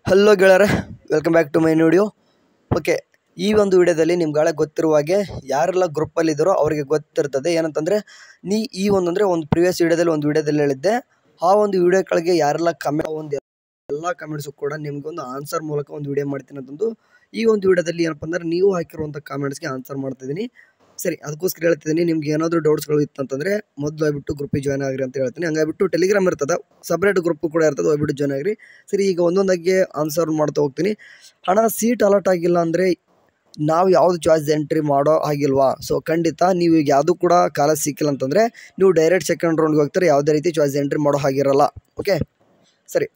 Hello ಗೆಳೆಯರೆ, welcome back to my video. Okay, ಈ ಒಂದು ವಿಡಿಯೋದಲ್ಲಿ ನಿಮ್ಗೆ ಗೊತ್ತಿರುವ ಹಾಗೆ ಯಾರೆಲ್ಲ ಗ್ರೂಪಲ್ಲಿದ್ದಾರೋ ಅವರಿಗೆ ಗೊತ್ತಿರ್ತದೆ. ಏನಂತಂದರೆ ಈ ಒಂದು ಪ್ರಿವಿಯಸ್ ವಿಡಿಯೋದಲ್ಲಿ ಹೇಳಿದ್ದೆ. ಆ ಒಂದು ವಿಡಿಯೋಗಳಿಗೆ ಯಾರೆಲ್ಲ ಎಲ್ಲ ಕಮೆಂಟ್ಸು ಕೂಡ ನಿಮ್ಗೊಂದು ಆನ್ಸರ್ ಮೂಲಕ ಒಂದು ವಿಡಿಯೋ ಮಾಡ್ತೀನಿ ಅಂತಂದು ಈ ಒಂದು ವಿಡಿಯೋದಲ್ಲಿ ಏನಪ್ಪ ಅಂದರೆ ನೀವು ಹಾಕಿರುವಂಥ ಕಾಮೆಂಟ್ಸ್ಗೆ ಆನ್ಸರ್ ಮಾಡ್ತಿದ್ದೀನಿ. ಸರಿ, ಅದಕ್ಕೋಸ್ಕರ ಹೇಳ್ತಿದ್ದೀನಿ. ನಿಮ್ಗೆ ಏನಾದರೂ ಡೌಟ್ಸ್ಗಳು ಇತ್ತಂತಂದರೆ ಮೊದಲು ಹೋಗ್ಬಿಟ್ಟು ಗ್ರೂಪಿಗೆ ಜಾಯ್ನ್ ಆಗಿರಿ ಅಂತ ಹೇಳ್ತೀನಿ. ಹಂಗಾಗ್ಬಿಟ್ಟು ಟೆಲಿಗ್ರಾಮ್ ಇರ್ತದೆ, ಸಪ್ರೇಟ್ ಗ್ರೂಪ್ ಕೂಡ ಇರ್ತದೆ, ಹೋಗ್ಬಿಟ್ಟು ಜಾಯ್ನ್ ಆಗಿರಿ. ಸರಿ, ಈಗ ಒಂದೊಂದಾಗಿ ಆನ್ಸರ್ ಮಾಡ್ತಾ ಹೋಗ್ತೀನಿ. ಹಣ ಸೀಟ್ ಅಲಾಟ್ ಆಗಿಲ್ಲ ಅಂದರೆ ನಾವು ಯಾವುದು ಚಾಯ್ಸ್ ಎಂಟ್ರಿ ಮಾಡೋ ಆಗಿಲ್ವಾ? ಸೊ ಖಂಡಿತ ನೀವು ಈಗ ಯಾವುದೂ ಕೂಡ ಕಾಲೇಜ್ ಸಿಕ್ಕಿಲ್ಲ ಅಂತಂದರೆ ನೀವು ಡೈರೆಕ್ಟ್ ಸೆಕೆಂಡ್ ರೌಂಡ್ಗೆ ಹೋಗ್ತಾರೆ, ಯಾವುದೇ ರೀತಿ ಚಾಯ್ಸ್ ಎಂಟ್ರಿ ಮಾಡೋ ಹಾಗಿರಲ್ಲ. ಓಕೆ, ಸರಿ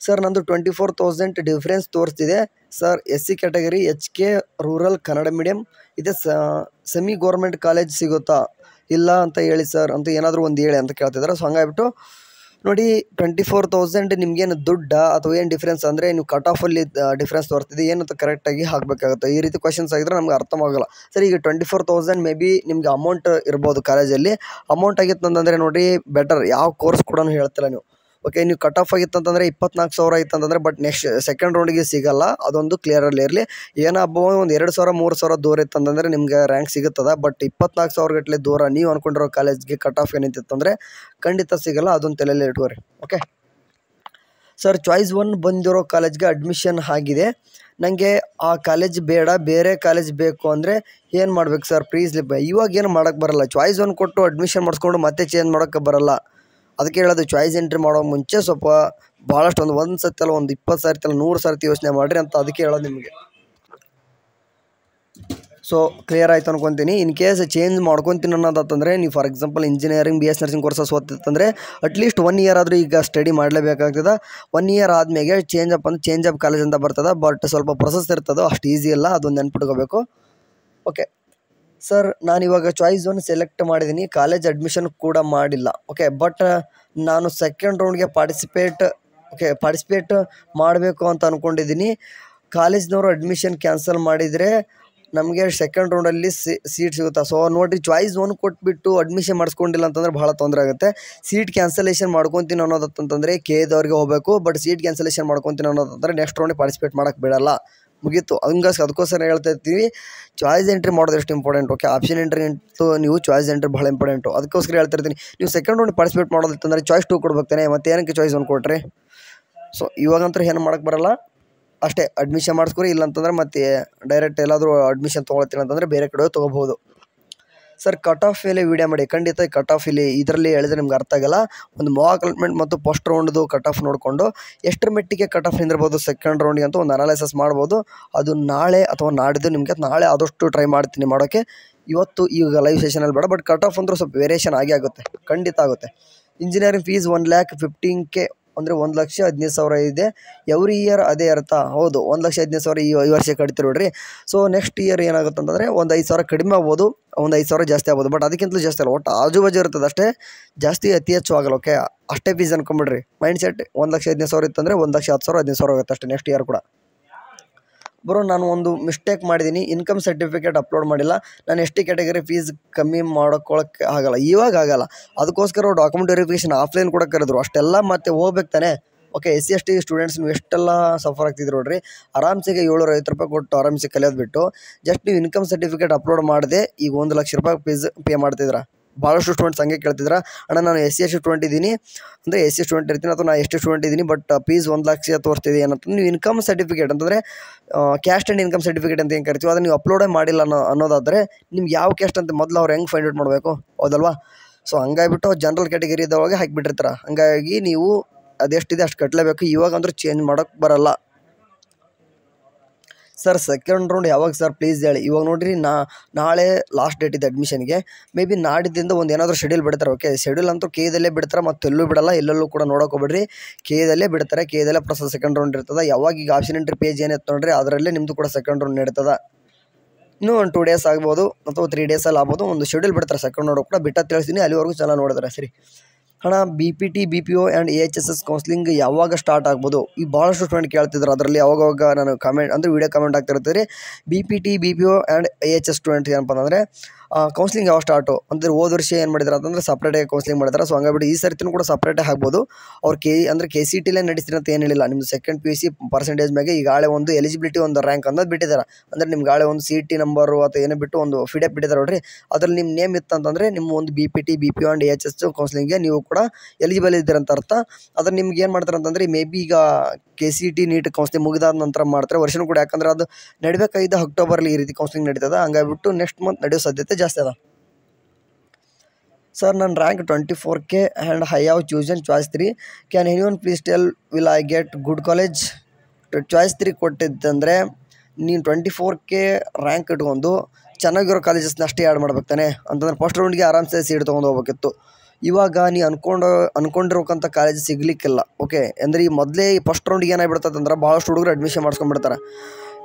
ಸರ್, ನಂದು 24,000 ಡಿಫ್ರೆನ್ಸ್ ತೋರಿಸ್ತಿದೆ sir. SC category, HK, rural, Kannada medium ಇದೆ. ಸೆಮಿ ಗೌರ್ಮೆಂಟ್ ಕಾಲೇಜ್ ಸಿಗುತ್ತಾ? ಇಲ್ಲ ಅಂತ ಹೇಳಿ ಸರ್ ಅಂತ ಏನಾದರೂ ಒಂದು ಹೇಳಿ ಅಂತ ಕೇಳ್ತಿದ್ದಾರೆ. ಸೊ ಹಂಗಾಗ್ಬಿಟ್ಟು ನೋಡಿ, 24,000 ನಿಮ್ಗೇನು ದುಡ್ಡ ಅಥವಾ ಏನು ಡಿಫ್ರೆನ್ಸ್ ಅಂದರೆ ನೀವು ಕಟ್ ಆಫಲ್ಲಿ ಡಿಫ್ರೆನ್ಸ್ ತೋರಿಸ್ತಿದೆ ಏನಂತ ಕರೆಕ್ಟಾಗಿ ಹಾಕಬೇಕಾಗುತ್ತೆ. ಈ ರೀತಿ ಕ್ವಶನ್ಸ್ ಆಗಿದ್ರೆ ನಮ್ಗೆ ಅರ್ಥವಾಗಲ್ಲ. ಸರಿ, ಈಗ 24,000 ಮೇ ಬಿ ನಿಮ್ಗೆ ಅಮೌಂಟ್ ಇರ್ಬೋದು ಕಾಲೇಜಲ್ಲಿ. ಅಮೌಂಟ್ ಆಗಿತ್ತು ಅಂತಂದರೆ ನೋಡಿ ಬೆಟರ್, ಯಾವ ಕೋರ್ಸ್ ಕೂಡ ಹೇಳ್ತಿಲ್ಲ ನೀವು. ಓಕೆ, ನೀವು ಕಟ್ ಆಫ್ ಆಗಿತ್ತು ಅಂತಂದರೆ 24,000 ಇತ್ತು ಅಂತಂದರೆ ಬಟ್ ನೆಕ್ಸ್ಟ್ ಸೆಕೆಂಡ್ ರೌಂಡಿಗೆ ಸಿಗಲ್ಲ. ಅದೊಂದು ಕ್ಲಿಯರಲ್ಲಿ ಇರಲಿ. ಏನಬ್ಬ ಒಂದು 2,000 3,000 ದೂರ ಇತ್ತು ಅಂತಂದರೆ ನಿಮ್ಗೆ ರ್ಯಾಂಕ್ ಸಿಗುತ್ತದೆ. ಬಟ್ 24,000 ಗಟ್ಟಲೆ ದೂರ ನೀವು ಅಂದ್ಕೊಂಡಿರೋ ಕಾಲೇಜ್ಗೆ ಕಟ್ ಆಫ್ ಏನಿತ್ತಂದರೆ ಖಂಡಿತ ಸಿಗಲ್ಲ. ಅದೊಂದು ತಲೆಯಲ್ಲಿ ಇಟ್ಕೋರಿ. ಓಕೆ ಸರ್, ಚಾಯ್ಸ್ 1 ಬಂದಿರೋ ಕಾಲೇಜ್ಗೆ ಅಡ್ಮಿಷನ್ ಆಗಿದೆ. ನನಗೆ ಆ ಕಾಲೇಜ್ ಬೇಡ, ಬೇರೆ ಕಾಲೇಜ್ ಬೇಕು ಅಂದರೆ ಏನು ಮಾಡ್ಬೇಕು ಸರ್ ಪ್ಲೀಸ್? ಇವಾಗ ಏನು ಮಾಡೋಕ್ಕೆ ಬರಲ್ಲ. ಚಾಯ್ಸ್ 1 ಕೊಟ್ಟು ಅಡ್ಮಿಷನ್ ಮಾಡಿಸ್ಕೊಂಡು ಮತ್ತೆ ಚೇಂಜ್ ಮಾಡೋಕ್ಕೆ ಬರಲ್ಲ. ಅದಕ್ಕೆ ಹೇಳೋದು, ಚಾಯ್ಸ್ ಎಂಟ್ರಿ ಮಾಡೋ ಮುಂಚೆ ಸ್ವಲ್ಪ ಭಾಳಷ್ಟು ಒಂದು ಸತಿ ಅಲ್ಲ, ಒಂದು 20 ಸರ್ತಿ ಅಲ್ಲ, 100 ಸರ್ತಿ ಯೋಚನೆ ಮಾಡಿರಿ ಅಂತ ಅದಕ್ಕೆ ಹೇಳೋದು ನಿಮಗೆ. ಸೊ ಕ್ಲಿಯರ್ ಆಯಿತು ಅನ್ಕೊತೀನಿ. ಇನ್ ಕೇಸ್ ಚೇಂಜ್ ಮಾಡ್ಕೊತೀನಿ ಅನ್ನೋದಂತಂದರೆ ನೀವು for example engineering, BS nursing courses ಓದ್ತಿತ್ತಂದರೆ ಅಟ್ಲೀಸ್ಟ್ 1 ಇಯರ್ ಆದರೂ ಈಗ ಸ್ಟಡಿ ಮಾಡಲೇಬೇಕಾಗ್ತದೆ. 1 ಇಯರ್ ಆದಮೇಲೆ ಚೇಂಜ್ ಆಫ್ ಕಾಲೇಜ್ ಅಂತ ಬರ್ತದೆ. ಬಟ್ ಸ್ವಲ್ಪ ಪ್ರೊಸೆಸ್ ಇರ್ತದೆ, ಅಷ್ಟು ಈಸಿ ಇಲ್ಲ, ಅದೊಂದು ನೆನ್ಪಿಟ್ಕೋಬೇಕು. ಓಕೆ ಸರ್, ನಾನಿವಾಗ ಚಾಯ್ಸ್ 1 ಸೆಲೆಕ್ಟ್ ಮಾಡಿದ್ದೀನಿ, ಕಾಲೇಜ್ ಅಡ್ಮಿಷನ್ ಕೂಡ ಮಾಡಿಲ್ಲ. ಓಕೆ, ಬಟ್ ನಾನು ಸೆಕೆಂಡ್ ರೌಂಡ್ಗೆ ಪಾರ್ಟಿಸಿಪೇಟ್ ಮಾಡಬೇಕು ಅಂತ ಅಂದ್ಕೊಂಡಿದ್ದೀನಿ. ಕಾಲೇಜ್ನವರು ಅಡ್ಮಿಷನ್ ಕ್ಯಾನ್ಸಲ್ ಮಾಡಿದರೆ ನಮಗೆ ಸೆಕೆಂಡ್ ರೌಂಡಲ್ಲಿ ಸೀಟ್ ಸಿಗುತ್ತಾ? ಸೊ ನೋಡಿರಿ, ಚಾಯ್ಸ್ 1 ಕೊಟ್ಬಿಟ್ಟು ಅಡ್ಮಿಷನ್ ಮಾಡಿಸ್ಕೊಂಡಿಲ್ಲ ಅಂತಂದರೆ ಭಾಳ ತೊಂದರೆ ಆಗುತ್ತೆ. ಸೀಟ್ ಕ್ಯಾನ್ಸಲೇಷನ್ ಮಾಡ್ಕೊತೀನಿ ಅನ್ನೋದಂತಂದರೆ KEದವ್ರಿಗೆ ಹೋಗಬೇಕು. ಬಟ್ ಸೀಟ್ ಕ್ಯಾನ್ಸಲೇಷನ್ ಮಾಡ್ಕೊತೀನಿ ಅನ್ನೋದಂತಂದರೆ ನೆಕ್ಸ್ಟ್ ರೌಂಡಿಗೆ ಪಾರ್ಟಿಸಿಪೇಟ್ ಮಾಡೋಕ್ಕೆ ಬಿಡಲ್ಲ, ಮುಗೀತು. ಅದಕ್ಕೋಸ್ಕರ ಹೇಳ್ತಾ ಇರ್ತೀವಿ, ಚಾಯ್ಸ್ ಎಂಟ್ರಿ ಮಾಡೋದು ಎಷ್ಟು ಇಂಪಾರ್ಟೆಂಟ್. ಓಕೆ, ಆಪ್ಷನ್ ಎಂಟ್ರಿ ಅಂತೂ ನೀವು ಚಾಯ್ಸ್ ಎಂಟ್ರಿ ಭಾಳ ಇಂಪಾರ್ಟೆಂಟು. ಅದಕ್ಕೋಸ್ಕರ ಹೇಳ್ತಾ ಇರ್ತೀನಿ, ನೀವು ಸೆಕೆಂಡ್ ರೌಂಡ್ ಪಾರ್ಟಿಸಿಪೇಟ್ ಮಾಡೋದಿತ್ತಂದರೆ ಚಾಯ್ಸ್ 2 ಕೊಡ್ಬೇಕಾನೆ, ಮತ್ತೆ ಏನಕ್ಕೆ ಚಾಯ್ಸ್ 1 ಕೊಟ್ರಿ? ಸೊ ಇವಾಗಂತೂ ಏನು ಮಾಡೋಕ್ಕೆ ಬರಲ್ಲ, ಅಷ್ಟೇ ಅಡ್ಮಿಷನ್ ಮಾಡಿಸ್ಕೊರಿ. ಇಲ್ಲಾಂತಂದ್ರೆ ಮತ್ತೆ ಡೈರೆಕ್ಟ್ ಎಲ್ಲಾದರೂ ಅಡ್ಮಿಷನ್ ತೊಗೊಳ್ತೀನಿ ಅಂತಂದರೆ ಬೇರೆ ಕಡೆ ತೊಗೋಬೋದು. ಸರ್, ಕಟ್ ಆಫ್ ಮೇಲೆ ವೀಡಿಯೋ ಮಾಡಿ. ಖಂಡಿತ ಕಟ್ ಆಫ್ ಇದರಲ್ಲಿ ಹೇಳಿದ್ರೆ ನಿಮ್ಗೆ ಅರ್ಥ ಆಗಲ್ಲ. ಒಂದು ಮಾಕ್ ಅಲಾಟ್ಮೆಂಟ್ ಮತ್ತು ಫಸ್ಟ್ ರೌಂಡ್ದು ಕಟ್ ಆಫ್ ನೋಡಿಕೊಂಡು ಎಷ್ಟರ ಮಟ್ಟಿಗೆ ಕಟ್ ಆಫ್ ನಿಂದಿರ್ಬೋದು ಸೆಕೆಂಡ್ ರೌಂಡಿಗೆ ಅಂತ ಒಂದು ಅನಾಲಿಸಿಸ್ ಮಾಡ್ಬೋದು. ಅದು ನಾಳೆ ಅಥವಾ ನಾಡಿದ್ದು ನಿಮಗೆ ನಾಳೆ ಆದಷ್ಟು ಟ್ರೈ ಮಾಡ್ತೀನಿ ಮಾಡೋಕ್ಕೆ. ಇವತ್ತು ಈಗ ಲೈವ್ ಸೆಷನಲ್ಲಿ ಬೇಡ, ಬಟ್ ಕಟ್ ಆಫ್ ಅಂದ್ರೆ ಸ್ವಲ್ಪ ವೇರಿಯೇಷನ್ ಆಗುತ್ತೆ, ಖಂಡಿತ ಆಗುತ್ತೆ. ಇಂಜಿನಿಯರಿಂಗ್ ಫೀಸ್ 1,15,000 ಅಂದರೆ 1,15,000 ಇದೆ. ಎವ್ರಿ ಇಯರ್ ಅದೇ ಇರುತ್ತಾ? ಹೌದು, 1,15,000 ಈ ವರ್ಷ ಕಟ್ತೀರಿ ನೋಡ್ರಿ. ಸೊ ನೆಕ್ಸ್ಟ್ ಇಯರ್ ಏನಾಗುತ್ತೆ ಅಂತಂದರೆ ಒಂದು 5,000 ಕಡಿಮೆ ಆಗ್ಬೋದು, ಒಂದು 5,000 ಜಾಸ್ತಿ ಆಗ್ಬೋದು. ಬಟ್ ಅದಕ್ಕಿಂತಲೂ ಜಾಸ್ತಿ ಅಲ್ಲ, ಒಟ್ಟು ಆಜು ಬಾಜು ಇರ್ತದೆ ಅಷ್ಟೇ, ಜಾಸ್ತಿ ಅತಿ ಹೆಚ್ಚು ಆಗಲ್ಲ. ಓಕೆ, ಅಷ್ಟೇ ಫೀಸ್ ಅನ್ಕೊಂಬಿಡ್ರಿ. ಮೈಂಡ್ ಸೆಟ್ 1,15,000 ಇತ್ತಂದರೆ 1,10,000 15,000 ಆಗುತ್ತೆ ಅಷ್ಟೇ ನೆಕ್ಸ್ಟ್ ಇಯರ್ ಕೂಡ. ಬ್ರೋ, ನಾನು ಒಂದು ಮಿಸ್ಟೇಕ್ ಮಾಡಿದ್ದೀನಿ, ಇನ್ಕಮ್ ಸರ್ಟಿಫಿಕೇಟ್ ಅಪ್ಲೋಡ್ ಮಾಡಿಲ್ಲ. ನಾನು ST ಕ್ಯಾಟಗರಿ ಫೀಸ್ ಕಮ್ಮಿ ಮಾಡ್ಕೊಳ್ಳೋಕ್ಕೆ ಆಗಲ್ಲ, ಇವಾಗ ಆಗಲ್ಲ. ಅದಕ್ಕೋಸ್ಕರ ಡಾಕ್ಯುಮೆಂಟ್ ವೆರಿಫಿಕೇಷನ್ ಆಫ್ಲೈನ್ ಕೂಡ ಕರೆದ್ರು, ಅಷ್ಟೆಲ್ಲ ಮತ್ತೆ ಹೋಗ್ಬೇಕು ತಾನೆ. ಓಕೆ, SC ST ಸ್ಟೂಡೆಂಟ್ಸ್ ನೀವು ಎಷ್ಟೆಲ್ಲ ಸಫರ್ ಆಗ್ತಿದ್ರು ನೋಡ್ರಿ. ಆರಾಮ್ಸೆಗೆ 750 ರೂಪಾಯಿ ಕೊಟ್ಟು ಆರಾಮ್ಸೆ ಕಲಿಯೋದು ಬಿಟ್ಟು ಜಸ್ಟ್ ನೀವು ಇನ್ಕಮ್ ಸರ್ಟಿಫಿಕೇಟ್ ಅಪ್ಲೋಡ್ ಮಾಡಿದೆ ಈಗ 1 ಲಕ್ಷ ರೂಪಾಯಿ ಫೀಸ್ ಪೇ ಮಾಡ್ತಿದ್ರ. ಭಾಳಷ್ಟು ಸ್ಟೂಡೆಂಟ್ಸ್ ಹಂಗೆ ಕೇಳ್ತಿದ್ರ, ಅಣ್ಣ ನಾನು SC ST ಸ್ಟೂಡೆಂಟ್ ಇದ್ದೀನಿ ಅಂದರೆ SC ಸ್ಟೂಡೆಂಟ್ ಇರ್ತೀನಿ ಅಥವಾ ನಾನು ST ಸ್ಟೂಡೆಂಟ್ ಇದ್ದೀನಿ, ಬಟ್ ಫೀಸ್ 1 ಲಕ್ಷ ತೋರಿಸ್ತಿದೆ ಏನಂತ. ನೀವು ಇನ್ಕಮ್ ಸರ್ಟಿಫಿಕೇಟ್ ಅಂತಂದರೆ ಕ್ಯಾಸ್ಟ್ ಆ್ಯಂಡ್ ಇನ್ಕಮ್ ಸರ್ಟಿಫಿಕೇಟ್ ಅಂತ ಏನು ಕರಿತೀವಿ, ಅದನ್ನು ನೀವು ಅಪ್ಲೋಡೇ ಮಾಡಿಲ್ಲ ಅನ್ನೋದಾದರೆ ನಿಮ್ಗೆ ಯಾವ ಕ್ಯಾಸ್ಟ್ ಅಂತ ಮೊದಲು ಅವ್ರು ಹೆಂಗೆ ಫೈಂಡ್ ಔಟ್ ಮಾಡಬೇಕು, ಹೌದಲ್ವಾ? ಸೊ ಹಂಗಾಗಿಬಿಟ್ಟು ಜನರಲ್ ಕ್ಯಾಟಗರಿ ಇದ್ದವಾಗ ಹಾಕಿಬಿಟ್ಟಿರ್ತಾರೆ. ಹಂಗಾಗಿ ನೀವು ಅದೆಷ್ಟಿದೆ ಅಷ್ಟು ಕಟ್ಟಲೇಬೇಕು. ಇವಾಗ ಅಂದ್ರೆ ಚೇಂಜ್ ಮಾಡೋಕ್ಕೆ ಬರಲ್ಲ. ಸರ್, ಸೆಕೆಂಡ್ ರೌಂಡ್ ಯಾವಾಗ ಸರ್ ಪ್ಲೀಸ್ ಹೇಳಿ? ಇವಾಗ ನೋಡಿರಿ, ನಾಳೆ ಲಾಸ್ಟ್ ಡೇಟ್ ಇದೆ ಅಡ್ಮಿಷನ್ಗೆ. ಮೇ ಬಿ ನಾಡಿದ್ದಿಂದ ಒಂದು ಏನಾದರೂ ಶೆಡ್ಯೂಲ್ ಬಿಡ್ತಾರೆ. ಓಕೆ, ಶೆಡ್ಯೂಲ್ ಅಂತೂ KEದಲ್ಲೇ ಬಿಡ್ತಾರೆ, ಮತ್ತು ಎಲ್ಲೂ ಬಿಡಲ್ಲ, ಎಲ್ಲೆಲ್ಲೂ ಕೂಡ ನೋಡೋಕೆ ಹೋಗ್ಬೇಡ್ರಿ. KEದಲ್ಲೇ ಬಿಡ್ತಾರೆ, KEದಲ್ಲೇ ಪ್ರೊಸೆಸ್ ಸೆಕೆಂಡ್ ರೌಂಡ್ ಇರ್ತದೆ. ಯಾವಾಗ ಈಗ ಆಪ್ಷನ್ ಎಂಟ್ರಿ ಪೇಜ್ ಏನಿತ್ತು ನೋಡ್ರಿ, ಅದರಲ್ಲೇ ನಿಮ್ಮದು ಕೂಡ ಸೆಕೆಂಡ್ ರೌಂಡ್ ನಡೀತದೆ. ಇನ್ನೂ ಒಂದು 2 ಡೇಸ್ ಆಗ್ಬೋದು ಅಥವಾ 3 ಡೇಸಲ್ಲಿ ಆಗ್ಬೋದು, ಒಂದು ಶೆಡ್ಯೂಲ್ ಬಿಡ್ತಾರೆ ಸೆಕೆಂಡ್ ರೌಂಡ್ ಕೂಡ. ಬಿಟ್ಟ ತಿಳಿಸ್ತೀನಿ, ಅಲ್ಲಿವರೆಗೂ ಚೆನ್ನಾಗಿ ನೋಡಿದ್ರೆ ಸರಿ. ಹಣ BPT BPO and AHSS counselling ಯಾವಾಗ ಸ್ಟಾರ್ಟ್ ಆಗ್ಬೋದು? ಈ ಭಾಳಷ್ಟು ಸ್ಟೂಡೆಂಟ್ ಕೇಳ್ತಿದ್ರು. ಅದರಲ್ಲಿ ಯಾವಾಗ ನಾನು ಕಾಮೆಂಟ್ ಅಂದರೆ ವೀಡಿಯೋ ಕಾಮೆಂಟ್ ಆಗ್ತಿರ್ತೀರಿ. BPT BPO and AHS student ಏನಪ್ಪ ಅಂದರೆ ಕೌನ್ಸ್ಲಿಂಗ್ ಯಾವಾಗ ಸ್ಟಾರ್ಟು ಅಂದರೆ ಹೋದ ವರ್ಷ ಏನು ಮಾಡಿದ್ರು ಅಂತಂದರೆ ಸಪ್ರೇಟಾಗಿ ಕೌನ್ಸ್ಲಿಂಗ್ ಮಾಡಿದ್ದಾರೆ. ಸೊ ಹಂಗಾಗ್ಬಿಟ್ಟು ಈ ಸರ್ತಿನೂ ಕೂಡ ಸಪ್ರೇಟಾಗಿ ಆಗ್ಬೋದು. ಅವ್ರು KCTಲೇ ನಡೆಸ್ತೀನಿ ಅಂತ ಏನು ಹೇಳಿಲ್ಲ. ನಿಮ್ಮದು ಸೆಕೆಂಡ್ PUC ಪರ್ಸೆಂಟೇಜ್ ಮೇಲೆ ಈಗಾಗಲೇ ಒಂದು ಎಲಿಜಿಬಿಲಿಟಿ ಒಂದು ರ್ಯಾಂಕ್ ಅನ್ನೋದು ಬಿಟ್ಟಿದ್ದಾರೆ. ಅಂದರೆ ನಿಮ್ಗೆ ಗಾಳೆ ಒಂದು CT ನಂಬರು ಅಥವಾ ಏನೇ ಬಿಟ್ಟು ಒಂದು ಫಿಡಪ್ ಬಿಟ್ಟಿದ್ದಾರೆ ನೋಡ್ರಿ. ಅದ್ರಲ್ಲಿ ನಿಮ್ಮ ನೇಮ್ ಇತ್ತಂತಂದರೆ ನಿಮ್ಮ ಒಂದು BPT BPO ಆ್ಯಂಡ್ AHS ಕೌನ್ಸ್ಲಿಂಗ್ಗೆ ನೀವು ಕೂಡ ಎಲಿಜಿಬಲ್ ಇದ್ದೀರಂತ ಅರ್ಥ. ಅದ್ರ ನಿಮ್ಗೆ ಏನು ಮಾಡ್ತಾರೆ ಅಂತಂದರೆ ಮೇ ಬಿ ಈಗ KCT ನೀಟ್ ಕೌನ್ಸ್ಲಿಂಗ್ ಮುಗಿದಾದ ನಂತರ ಮಾಡ್ತಾರೆ ವರ್ಷನೂ ಕೂಡ. ಯಾಕಂದರೆ ಅದು ನಡಿಬೇಕಾಗಿದ್ದು ಅಕ್ಟೋಬರ್ಲಿ ಈ ರೀತಿ ಕೌನ್ಸ್ಲಿಂಗ್ ನಡೀತದೆ. ಹಂಗಾಗ್ಬಿಟ್ಟು ನೆಕ್ಸ್ಟ್ ಮಂತ್ ನಡೆಯೋ ಸಾಧ್ಯತೆ ಜಾಸ್ತಿ ಅದ. ಸರ್ ನನ್ನ rank 24K and I have chosen choice 3. Can anyone please tell will I get good college? Choice 3 ಕೊಟ್ಟಿದ್ದಂದರೆ ನೀನು 24K ರ್ಯಾಂಕ್ ಇಟ್ಕೊಂಡು ಚೆನ್ನಾಗಿರೋ ಕಾಲೇಜಸ್ನ ಅಷ್ಟೇ ಆ್ಯಡ್ ಮಾಡ್ಬೇಕು ತಾನೆ. ಅಂತಂದ್ರೆ ಫಸ್ಟ್ ರೌಂಡ್ಗೆ ಆರಾಮ್ಸೆ ಸೀಟ್ ತೊಗೊಂಡು ಹೋಗ್ಬೇಕಿತ್ತು. ಇವಾಗ ನೀ ಅನ್ಕೊಂಡಿರೋಕ್ಕಂಥ ಕಾಲೇಜ್ ಸಿಗಲಿಕ್ಕಿಲ್ಲ. ಓಕೆ ಅಂದರೆ ಈ ಮೊದಲೇ ಈ ಫಸ್ಟ್ ರೌಂಡಿಗೆ ಏನಾಗ್ಬಿಡ್ತದೆ ಅಂದ್ರೆ ಭಾಳಷ್ಟು ಹುಡುಗರು ಅಡ್ಮಿಷನ್ ಮಾಡ್ಸ್ಕೊಂಡ್ಬಿಡ್ತಾರೆ.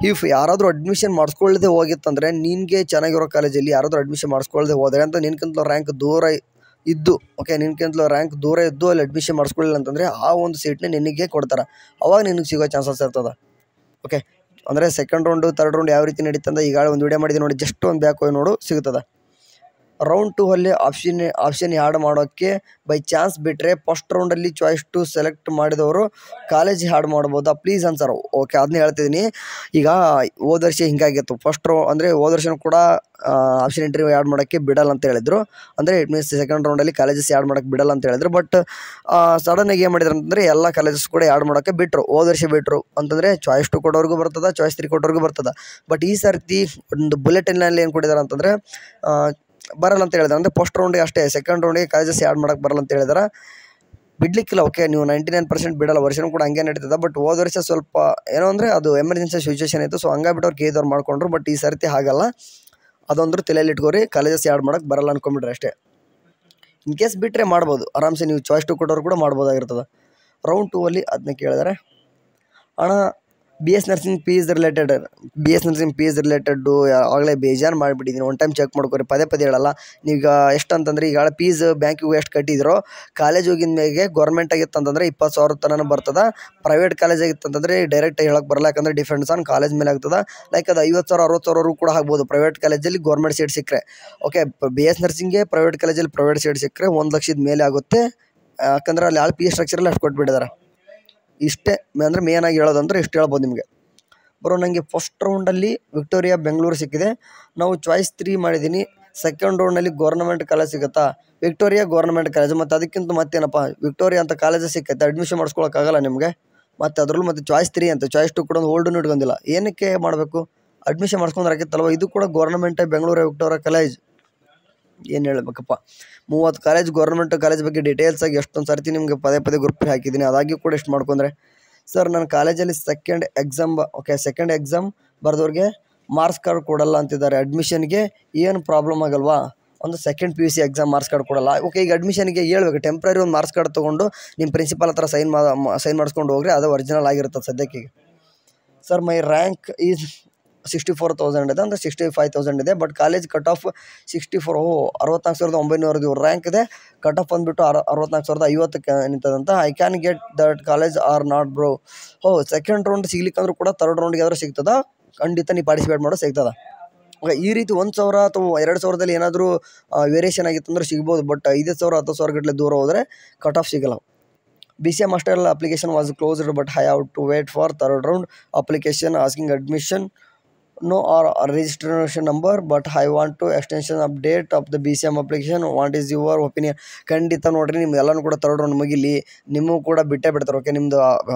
ಇಫ್ ಯಾರಾದರೂ ಅಡ್ಮಿಷನ್ ಮಾಡಿಸ್ಕೊಳ್ಳದೆ ಹೋಗಿತ್ತಂದರೆ ನಿನಗೆ ಚೆನ್ನಾಗಿರೋ ಕಾಲೇಜಲ್ಲಿ ಯಾರಾದರೂ ಅಡ್ಮಿಷನ್ ಮಾಡಿಸ್ಕೊಳ್ಳದೆ ಹೋದರೆ ಅಂತ ನಿನ್ಕಿಂತಲೂ ರ್ಯಾಂಕ್ ದೂರ ಇದ್ದು ನಿನ್ಕಿಂತಲೂ ರ್ಯಾಂಕ್ ದೂರ ಇದ್ದು ಅಲ್ಲಿ ಅಡ್ಮಿಷನ್ ಮಾಡಿಸ್ಕೊಳ್ಳಿಲ್ಲ ಅಂತಂದರೆ ಆ ಒಂದು ಸೀಟ್ನ ನಿನಗೆ ಕೊಡ್ತಾರೆ. ಅವಾಗ ನಿನಗೆ ಸಿಗೋ ಚಾನ್ಸಸ್ ಇರ್ತದೆ. ಓಕೆ ಅಂದರೆ ಸೆಕೆಂಡ್ ರೌಂಡು ಥರ್ಡ್ ರೌಂಡ್ ಯಾವ ರೀತಿ ನಡೀತಂದ್ರೆ ಈಗ ಒಂದು ವಿಡಿಯೋ ಮಾಡಿದ್ದೀನಿ ನೋಡಿ, ಜಸ್ಟ್ ಒಂದು ಬ್ಯಾಕ್ ಹೋಗಿ ನೋಡು ಸಿಗ್ತದೆ. ರೌಂಡ್ 2 ಅಲ್ಲಿ ಆಪ್ಷನ್ ಆ್ಯಡ್ ಮಾಡೋಕ್ಕೆ ಬೈ ಚಾನ್ಸ್ ಬಿಟ್ಟರೆ ಫಸ್ಟ್ ರೌಂಡಲ್ಲಿ ಚಾಯ್ಸ್ 2 ಸೆಲೆಕ್ಟ್ ಮಾಡಿದವರು ಕಾಲೇಜ್ ಆ್ಯಡ್ ಮಾಡ್ಬೋದಾ ಪ್ಲೀಸ್ ಆನ್ಸರ್? ಓಕೆ ಅದನ್ನ ಹೇಳ್ತಿದ್ದೀನಿ. ಈಗ ಹೋದ ವರ್ಷ ಹಿಂಗಾಗಿತ್ತು. ಅಂದರೆ ಹೋದ ವರ್ಷನೂ ಕೂಡ ಆಪ್ಷನ್ ಇಂಟರ್ವ್ಯೂ ಆ್ಯಡ್ ಮಾಡೋಕ್ಕೆ ಬಿಡಲ್ಲ ಅಂತ ಹೇಳಿದ್ರು. ಅಂದರೆ ಇಟ್ ಮೀನ್ಸ್ ಸೆಕೆಂಡ್ ರೌಂಡಲ್ಲಿ ಕಾಲೇಜಸ್ ಆ್ಯಡ್ ಮಾಡೋಕ್ಕೆ ಬಿಡಲ್ಲ ಅಂತ ಹೇಳಿದ್ರು. ಬಟ್ ಸಡನ್ನಾಗಿ ಏನು ಮಾಡಿದ್ರು ಅಂತಂದರೆ ಎಲ್ಲ ಕಾಲೇಜಸ್ ಕೂಡ ಆ್ಯಡ್ ಮಾಡೋಕ್ಕೆ ಬಿಟ್ಟರು. ಹೋದ ವರ್ಷ ಬಿಟ್ಟರು ಅಂತಂದರೆ ಚಾಯ್ಸ್ 2 ಕೊಡೋರ್ಗೂ ಬರ್ತದೆ, ಚಾಯ್ಸ್ 3 ಕೊಡೋರ್ಗೂ ಬರ್ತದೆ. ಬಟ್ ಈ ಸರ್ತಿ ಒಂದು ಬುಲೆಟಿನಲ್ಲಿ ಏನು ಕೊಟ್ಟಿದ್ದಾರೆ ಅಂತಂದರೆ ಬರಲ್ಲ ಅಂತ ಹೇಳಿದಾರೆ. ಅಂದರೆ ಫಸ್ಟ್ ರೌಂಡಿಗೆ ಅಷ್ಟೇ, ಸೆಕೆಂಡ್ ರೌಂಡಿಗೆ ಕಾಲೇಜಸ್ ಆ್ಯಡ್ ಮಾಡೋಕ್ಕೆ ಬರಲ್ಲ ಅಂತ ಹೇಳಿದಾರೆ. ಬಿಡಲಿಕ್ಕಿಲ್ಲ. ಓಕೆ ನೀವು 99% ಬಿಡಲ್ಲ, ವರ್ಷನೂ ಕೂಡ ಹಂಗೆ ನಡೀತದೆ. ಬಟ್ ಹೋದ ವರ್ಷ ಸ್ವಲ್ಪ ಏನೋ ಅಂದರೆ ಅದು ಎಮರ್ಜೆನ್ಸಿ ಸಿಚುವೇಶನ್ ಇತ್ತು. ಸೊ ಹಂಗಾಗ್ಬಿಟ್ಟು ಅವ್ರು ಕೇಳಿದವ್ರು ಮಾಡ್ಕೊಂಡ್ರು. ಬಟ್ ಈ ಸರ್ತಿ ಹಾಗಲ್ಲ. ಅದೊಂದ್ರು ತಲೆಯಲ್ಲಿ ಇಟ್ಕೋರಿ, ಕಾಲೇಜಸ್ ಆ್ಯಡ್ ಮಾಡೋಕ್ಕೆ ಬರಲ್ಲ ಅನ್ಕೊಂಬಿಟ್ರೆ ಅಷ್ಟೇ. ಇನ್ ಕೇಸ್ ಬಿಟ್ಟರೆ ಮಾಡ್ಬೋದು ಆರಾಮ್ಸೆ, ನೀವು ಚಾಯ್ಸ್ 2 ಕೊಟ್ಟವ್ರು ಕೂಡ ಮಾಡ್ಬೋದಾಗಿರ್ತದೆ. ರೌಂಡ್ 2 ಅಲ್ಲಿ ಅದನ್ನ ಕೇಳಿದರೆ ಅಣ್ಣ BS ನರ್ಸಿಂಗ್ ಫೀಸ್ ರಿಲೇಟೆಡ್ಡು ಆಗಲೇ ಬೇಜಾರು ಮಾಡಿಬಿಟ್ಟಿದ್ದೀನಿ. ಒನ್ ಟೈಮ್ ಚೆಕ್ ಮಾಡ್ಕೊರಿ, ಪದೇ ಹೇಳಲ್ಲ. ನೀವೀಗ ಎಷ್ಟು ಅಂತಂದರೆ ಈಗ ಫೀಸ್ ಬ್ಯಾಂಕಿಗೆ ಎಷ್ಟು ಕಟ್ಟಿದ್ರೋ ಕಾಲೇಜ್ ಹೋಗಿದ ಮೇಲೆ ಗೌರ್ಮೆಂಟ್ ಆಗಿತ್ತಂತಂದರೆ 20,000 ತನಕ ಬರ್ತದೆ. ಪ್ರೈವೇಟ್ ಕಾಲೇಜ್ ಆಗಿತ್ತಂತಂದರೆ ಡೈರೆಕ್ಟ್ ಹೇಳಕ್ಕೆ ಬರಲ್ಲ. ಯಾಕಂದರೆ ಡಿಫೆಂಡ್ಸ್ ಆನ್ ಕಾಲೇಜ್ ಮೇಲೆ ಆಗ್ತದೆ. ಲೈಕ್ ಅದು 50,000 60,000 ಕೂಡ ಆಗ್ಬೋದು ಪ್ರೈವೇಟ್ ಕಾಲೇಜಲ್ಲಿ ಗೌರ್ಮೆಂಟ್ ಸೀಟ್ ಸಿಕ್ಕರೆ. ಓಕೆ BS ನರ್ಸಿಂಗ್ಗೆ ಪ್ರೈವೇಟ್ ಕಾಲೇಜಲ್ಲಿ ಪ್ರೈವೇಟ್ ಸೀಟ್ ಸಿಕ್ಕರೆ 1 ಲಕ್ಷದ ಮೇಲೆ ಆಗುತ್ತೆ. ಯಾಕಂದರೆ ಅಲ್ಲಿ ಆಲ್ ಫೀಸ್ ಸ್ಟ್ರಕ್ಚರಲ್ಲಿ ಅಷ್ಟು ಕೊಟ್ಬಿಟ್ಟಿದ್ದಾರೆ. ಇಷ್ಟೇ ಅಂದರೆ ಮೇನಾಗಿ ಹೇಳೋದಂದ್ರೆ ಇಷ್ಟು ಹೇಳ್ಬೋದು ನಿಮಗೆ. ನನಗೆ ಫಸ್ಟ್ ರೌಂಡಲ್ಲಿ ವಿಕ್ಟೋರಿಯಾ ಬೆಂಗಳೂರು ಸಿಕ್ಕಿದೆ. ನಾವು ಚಾಯ್ಸ್ 3 ಮಾಡಿದ್ದೀನಿ. ಸೆಕೆಂಡ್ ರೌಂಡಲ್ಲಿ ಗೌರ್ಮೆಂಟ್ ಕಾಲೇಜ್ ಸಿಗುತ್ತಾ? Victoria government college. ಮತ್ತು ಅದಕ್ಕಿಂತ ಮತ್ತೇನಪ್ಪ ವಿಕ್ಟೋರಿಯಾ ಅಂತ ಕಾಲೇಜ್ ಸಿಕ್ಕೈತೆ, ಅಡ್ಮಿಷನ್ ಮಾಡಿಸ್ಕೊಳಕ್ಕಾಗಲ್ಲ ನಿಮಗೆ. ಮತ್ತು ಅದರಲ್ಲೂ ಮತ್ತು ಚಾಯ್ಸ್ 3 ಅಂತ, ಚಾಯ್ಸ್ 2 ಕೂಡ ಒಂದು ಹೋಲ್ಡನ್ನು ಇಟ್ಕೊಂಡಿಲ್ಲ. ಏನಕ್ಕೆ ಮಾಡಬೇಕು? ಅಡ್ಮಿಷನ್ ಮಾಡಿಸ್ಕೊಂಡ್ರೆ ಆಗಿತ್ತಲ್ವ. ಇದು ಕೂಡ ಗೌರ್ಮೆಂಟ್ ಬೆಂಗಳೂರು ವಿಕ್ಟೋರಿಯಾ ಕಾಲೇಜ್. ಏನು ಹೇಳಬೇಕಪ್ಪ, 30 ಕಾಲೇಜ್ ಗೌರ್ಮೆಂಟ್ ಕಾಲೇಜ್ ಬಗ್ಗೆ ಡೀಟೇಲ್ಸಾಗಿ ಎಷ್ಟೊಂದು ಸರ್ತಿ ನಿಮಗೆ ಪದೇ ಗ್ರೂಪಿಗೆ ಹಾಕಿದ್ದೀನಿ. ಅದಾಗಿ ಕೂಡ ಎಷ್ಟು ಮಾಡ್ಕೊಂಡ್ರೆ ಸರ್ ನನ್ನ ಕಾಲೇಜಲ್ಲಿ ಸೆಕೆಂಡ್ ಎಕ್ಸಾಮ್ ಬರೆದವ್ರಿಗೆ ಮಾರ್ಕ್ಸ್ ಕಾರ್ಡ್ ಕೊಡಲ್ಲ ಅಂತಿದ್ದಾರೆ. ಅಡ್ಮಿಷನ್ಗೆ ಏನು ಪ್ರಾಬ್ಲಮ್ ಆಗಲ್ವಾ? ಒಂದು second PUC exam marks card ಕೊಡಲ್ಲ. ಓಕೆ ಈಗ ಅಡ್ಮಿಷನ್ಗೆ ಹೇಳ್ಬೇಕು, ಟೆಂಪ್ರರಿ ಒಂದು ಮಾರ್ಕ್ಸ್ ಕಾರ್ಡ್ ತೊಗೊಂಡು ನಿಮ್ಮ ಪ್ರಿನ್ಸಿಪಾಲ್ ಹತ್ರ ಸೈನ್ ಮಾಡಿಸ್ಕೊಂಡು ಹೋಗ್ರಿ, ಅದು ಒರಿಜಿನಲ್ ಆಗಿರುತ್ತೆ ಸದ್ಯಕ್ಕೆ. ಸರ್ ಮೈ ರ್ಯಾಂಕ್ ಈಸ್ 64,000 ಇದೆ, ಅಂದರೆ 65,000 ಇದೆ. But college cut off 64. 64,900 rank ಇದೆ. ಕಟ್ ಆಫ್ ಬಂದುಬಿಟ್ಟು 64,050 ನಿಂತದಂತ. I can get that college or not bro? Second round ಸಿಗ್ಲಿಕ್ಕಂದ್ರೂ ಕೂಡ ಥರ್ಡ್ ರೌಂಡ್ಗೆ ಆದರೂ ಸಿಗ್ತದ. ಖಂಡಿತ ನೀವು ಪಾರ್ಟಿಸಿಪೇಟ್ ಮಾಡೋ ಸಿಗ್ತದ. ಓಕೆ ಈ ರೀತಿ 1,000 ಅಥವಾ 2,000ದಲ್ಲಿ ಏನಾದರೂ ವೇರಿಯೇಷನ್ ಆಗಿತ್ತು ಅಂದರೆ ಸಿಗ್ಬೋದು. ಬಟ್ 5,000 10,000 ಗಟ್ಟಲೆ ದೂರ ಹೋದರೆ ಕಟ್ ಆಫ್ ಸಿಗಲ್ಲ. BCM master application was closed but I have to wait for third round application asking admission no or registration number but I want to extension update of the BCM application. What is your opinion? ಖಂಡಿತ ನೋಡ್ರಿ, ನಿಮ್ದು ಎಲ್ಲನೂ ಕೂಡ third round ಮುಗಿಲಿ, ನಿಮಗೂ ಕೂಡ ಬಿಟ್ಟೇ ಬಿಡ್ತಾರೆ. Okay ನಿಮ್ಮದು